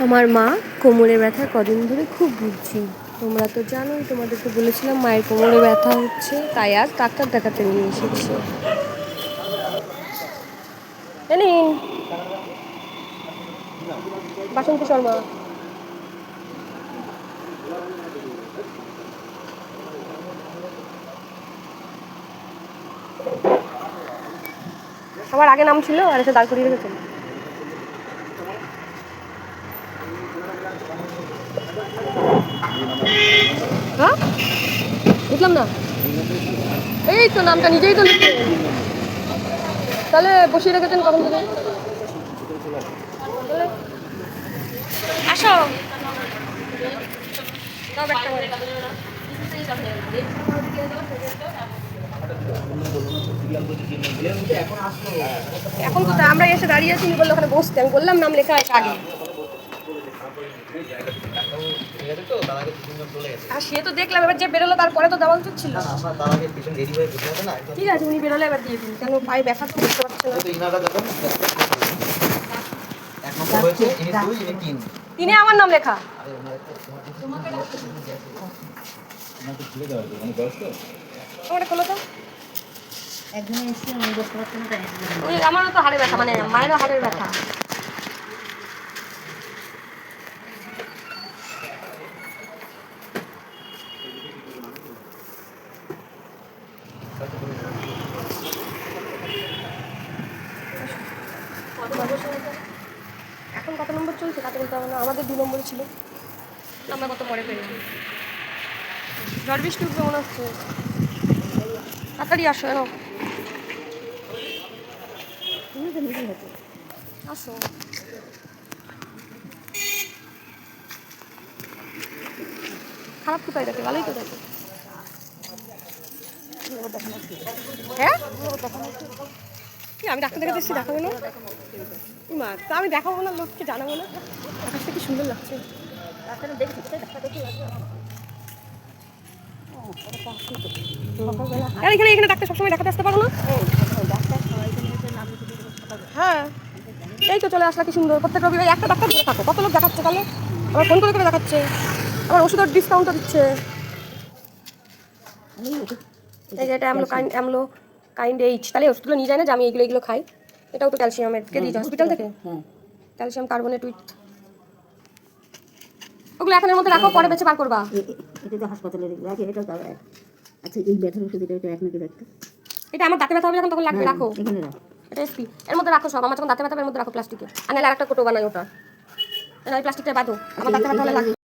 আমার মা কোমরে ব্যথা কদিন ধরে খুব ভুগছি। তোমরা তো জানোই, তোমাদেরকে বলেছিলাম মায়ের কোমরে ব্যথা হচ্ছে, তাই আজ ডাক্তার দেখাতে নিয়ে এসেছি। বাসন্তী শর্মা, আমার আগে নাম ছিল আর এসে দাঁড় করিয়ে রেখেছেন। হ্যাঁ, বুঝলাম না। এই তো নামটা নিজেই তো লিখতে, তাহলে বসিয়ে রেখেছেন কখন থেকে? আসো, এখন কোথায়? আমরা এসে দাঁড়িয়ে আছি, বললো ওখানে বসতে। আমি বললাম নাম লেখা আছে আগে। আর সে তো দেখলাম, এবার যে বেরোলো তারপরে তো দেওয়া উচিত ছিল। ঠিক আছে, উনি বেরোলে এবার দিয়ে দিন। কেন পায়ে ব্যথা তো বুঝতে পারছে না। তিনে আমার নাম লেখা। খোলো তো। আমারও তো হাড়ে ব্যথা, মানে মায়েরও হাড়ের ব্যথা। এখন কত নম্বর চলছে তাতে বলতে হবে না, আমাদের 2 নম্বরে ছিল, আমরা কত পরে পেয়েছি। ঝড় বৃষ্টি উঠবে মনে হচ্ছে, তাড়াতাড়ি আসো। এনো আসো। খারাপ কোথায় দেখে? ভালোই তো দেখে। হ্যাঁ, আমি ডাক্তার দেখাতে এসেছি, দেখাবো না মা? তা আমি দেখাবো না, লোককে জানাবো না? আকাশটা কি সুন্দর লাগছে। এখানে ডাক্তার সবসময় দেখাতে আসতে পারো না? হ্যাঁ, এই তো চলে আসলা, কি সুন্দর। প্রত্যেক রবিবার একটা ডাক্তার ধরে থাকো, কত লোক দেখাচ্ছে তাহলে? আবার ফোন করে করে দেখাচ্ছে, আবার ওষুধের ডিসকাউন্টও দিচ্ছে। এই যে এটা অ্যামলো কাইন্ড এইচ, তাহলে ওষুধগুলো নিয়ে যায় না যে আমি এগুলো খাই। এটাও তো ক্যালসিয়ামের, কে দিয়েছে? হসপিটাল থেকে। Calcium carbonate with. ওগুলো এখনের মধ্যে রাখো, পরে বেঁচে বার করবা। এটা তো হাসপাতালে রাখে, এটা তো আচ্ছা এই ব্যথার ওষুধ, এটা এক নাকি একটা? এটা আমার দাঁতে ব্যথা হবে যখন, তখন লাগবে, রাখো এখানে রাখো। এটা এসপি এর মধ্যে রাখো সব। আমার যখন দাঁতে ব্যথা হবে এর মধ্যে রাখো প্লাস্টিকে, আর নাহলে আরেকটা কোটো বানাই ওটা। এই প্লাস্টিকটা বাঁধো, আমার দাঁতে ব্যথা হলে লাগবে।